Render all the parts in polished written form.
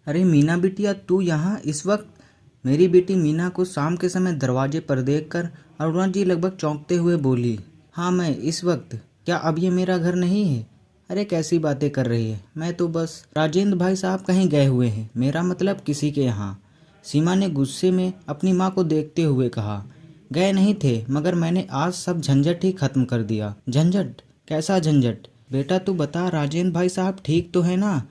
अरे मीना बिटिया, तू यहाँ इस वक्त? मेरी बेटी मीना को शाम के समय दरवाजे पर देखकर अरुणा जी लगभग चौंकते हुए बोली। हाँ, मैं इस वक्त? क्या अब ये मेरा घर नहीं है? अरे कैसी बातें कर रही है, मैं तो बस राजेंद्र भाई साहब कहीं गए हुए हैं, मेरा मतलब किसी के यहाँ। सीमा ने गुस्से में अपनी माँ को देखते हुए कहा। गए नहीं थे, मगर मैंने आज सब झंझट ही खत्म कर दिया। झंझट? कैसा झंझट? बेटा तू बता, राजेंद्र भाई साहब ठीक तो है ना?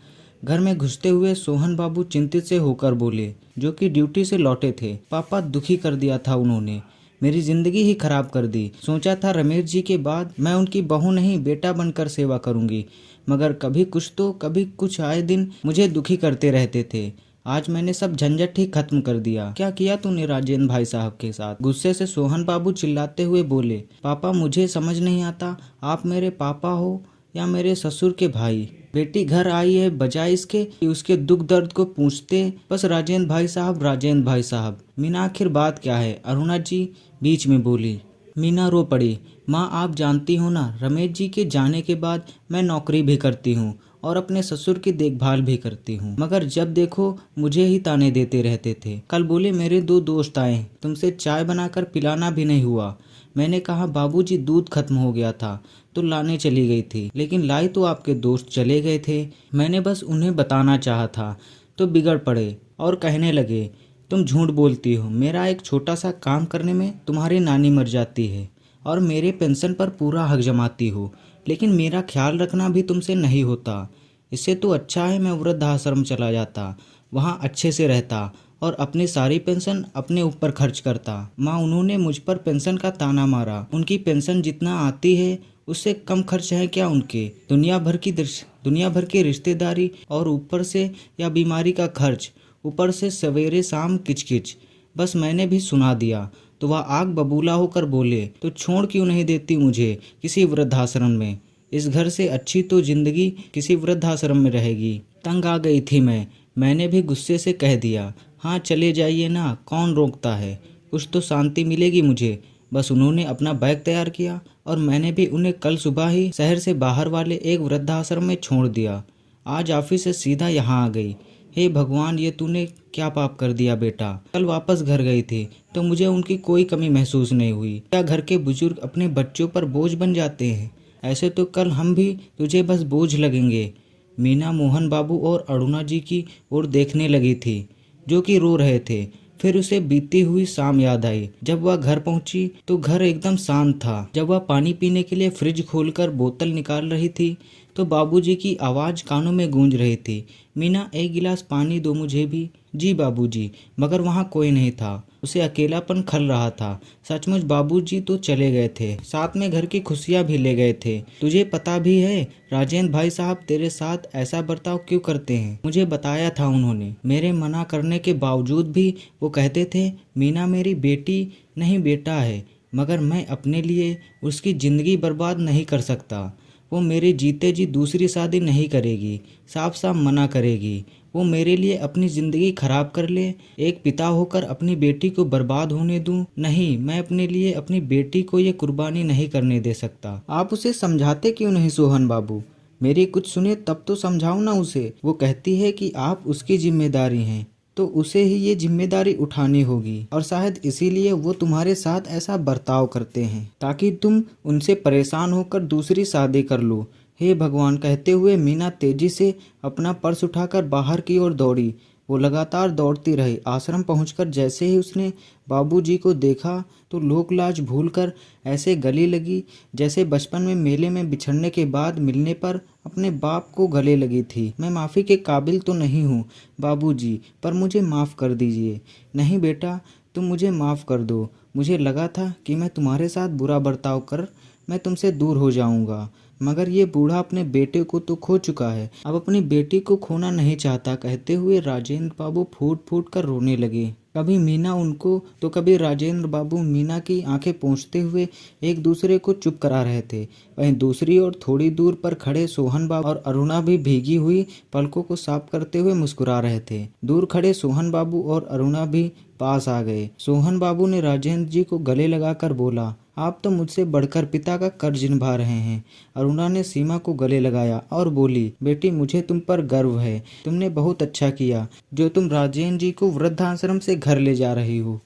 घर में घुसते हुए सोहन बाबू चिंतित से होकर बोले, जो कि ड्यूटी से लौटे थे। पापा, दुखी कर दिया था उन्होंने, मेरी जिंदगी ही खराब कर दी। सोचा था रमेश जी के बाद मैं उनकी बहू नहीं बेटा बनकर सेवा करूंगी, मगर कभी कुछ तो कभी कुछ आए दिन मुझे दुखी करते रहते थे। आज मैंने सब झंझट ही खत्म कर दिया। क्या किया तूने राजेंद्र भाई साहब के साथ? गुस्से से सोहन बाबू चिल्लाते हुए बोले। पापा, मुझे समझ नहीं आता, आप मेरे पापा हो या मेरे ससुर के भाई? बेटी घर आई है, बजाय इसके कि उसके दुख दर्द को पूछते बस राजेंद्र भाई साहब, राजेंद्र भाई साहब। मीना, आखिर बात क्या है? अरुणा जी बीच में बोली। मीना रो पड़ी। माँ, आप जानती हो ना, रमेश जी के जाने के बाद मैं नौकरी भी करती हूँ और अपने ससुर की देखभाल भी करती हूँ, मगर जब देखो मुझे ही ताने देते रहते थे। कल बोले मेरे दो दोस्त आए, तुमसे चाय बनाकर पिलाना भी नहीं हुआ। मैंने कहा बाबूजी दूध खत्म हो गया था तो लाने चली गई थी, लेकिन लाई तो आपके दोस्त चले गए थे। मैंने बस उन्हें बताना चाहा था तो बिगड़ पड़े और कहने लगे तुम झूठ बोलती हो, मेरा एक छोटा सा काम करने में तुम्हारी नानी मर जाती है और मेरे पेंशन पर पूरा हक जमाती हो, लेकिन मेरा ख्याल रखना भी तुमसे नहीं होता। इससे तो अच्छा है मैं वृद्धाश्रम चला जाता, वहाँ अच्छे से रहता और अपनी सारी पेंशन अपने ऊपर खर्च करता। माँ, उन्होंने मुझ पर पेंशन का ताना मारा। उनकी पेंशन जितना आती है उससे कम खर्च है क्या उनके? दुनिया भर की रिश्तेदारी और ऊपर से या बीमारी का खर्च, ऊपर से सवेरे शाम किचकिच। बस मैंने भी सुना दिया तो वह आग बबूला होकर बोले, तो छोड़ क्यों नहीं देती मुझे किसी वृद्धाश्रम में? इस घर से अच्छी तो जिंदगी किसी वृद्धाश्रम में रहेगी। तंग आ गई थी मैंने भी गुस्से से कह दिया। हाँ चले जाइए ना, कौन रोकता है, कुछ तो शांति मिलेगी मुझे। बस उन्होंने अपना बैग तैयार किया और मैंने भी उन्हें कल सुबह ही शहर से बाहर वाले एक वृद्धाश्रम में छोड़ दिया। आज ऑफिस से सीधा यहाँ आ गई। हे भगवान, ये तूने क्या पाप कर दिया बेटा? कल वापस घर गई थी तो मुझे उनकी कोई कमी महसूस नहीं हुई। क्या घर के बुजुर्ग अपने बच्चों पर बोझ बन जाते हैं? ऐसे तो कल हम भी तुझे बस बोझ लगेंगे। मीना मोहन बाबू और अरुणा जी की ओर देखने लगी थी, जो कि रो रहे थे। फिर उसे बीती हुई शाम याद आई। जब वह घर पहुंची तो घर एकदम शांत था। जब वह पानी पीने के लिए फ्रिज खोलकर बोतल निकाल रही थी तो बाबूजी की आवाज़ कानों में गूंज रही थी। मीना, एक गिलास पानी दो मुझे भी। जी बाबूजी। मगर वहाँ कोई नहीं था। उसे अकेलापन खल रहा था। सचमुच बाबूजी तो चले गए थे, साथ में घर की खुशियाँ भी ले गए थे। तुझे पता भी है राजेंद्र भाई साहब तेरे साथ ऐसा बर्ताव क्यों करते हैं? मुझे बताया था उन्होंने। मेरे मना करने के बावजूद भी वो कहते थे मीना मेरी बेटी नहीं बेटा है, मगर मैं अपने लिए उसकी ज़िंदगी बर्बाद नहीं कर सकता। वो मेरे जीते जी दूसरी शादी नहीं करेगी, साफ साफ मना करेगी। वो मेरे लिए अपनी ज़िंदगी खराब कर ले, एक पिता होकर अपनी बेटी को बर्बाद होने दूं? नहीं, मैं अपने लिए अपनी बेटी को ये कुर्बानी नहीं करने दे सकता। आप उसे समझाते क्यों नहीं सोहन बाबू? मेरी कुछ सुने तब तो समझाओ ना उसे। वो कहती है कि आप उसकी जिम्मेदारी हैं तो उसे ही ये जिम्मेदारी उठानी होगी, और शायद इसीलिए वो तुम्हारे साथ ऐसा बर्ताव करते हैं ताकि तुम उनसे परेशान होकर दूसरी शादी कर लो। हे भगवान, कहते हुए मीना तेजी से अपना पर्स उठाकर बाहर की ओर दौड़ी। वो लगातार दौड़ती रही। आश्रम पहुंचकर जैसे ही उसने बाबूजी को देखा तो लोक लाज भूलकर ऐसे गले लगी जैसे बचपन में मेले में बिछड़ने के बाद मिलने पर अपने बाप को गले लगी थी। मैं माफ़ी के काबिल तो नहीं हूँ बाबूजी, पर मुझे माफ़ कर दीजिए। नहीं बेटा, तुम मुझे माफ़ कर दो। मुझे लगा था कि मैं तुम्हारे साथ बुरा बर्ताव कर मैं तुमसे दूर हो जाऊंगा, मगर ये बूढ़ा अपने बेटे को तो खो चुका है, अब अपनी बेटी को खोना नहीं चाहता। कहते हुए राजेंद्र बाबू फूट फूट कर रोने लगे। कभी मीना उनको तो कभी राजेंद्र बाबू मीना की आंखें पोंछते हुए एक दूसरे को चुप करा रहे थे। वहीं दूसरी ओर थोड़ी दूर पर खड़े सोहन बाबू और अरुणा भी भीगी हुई पलकों को साफ करते हुए मुस्कुरा रहे थे। दूर खड़े सोहन बाबू और अरुणा भी पास आ गए। सोहन बाबू ने राजेंद्र जी को गले लगाकर बोला, आप तो मुझसे बढ़कर पिता का कर्ज निभा रहे हैं। अरुणा ने सीमा को गले लगाया और बोली, बेटी मुझे तुम पर गर्व है। तुमने बहुत अच्छा किया जो तुम राजेंद्र जी को वृद्धाश्रम से घर ले जा रही हो।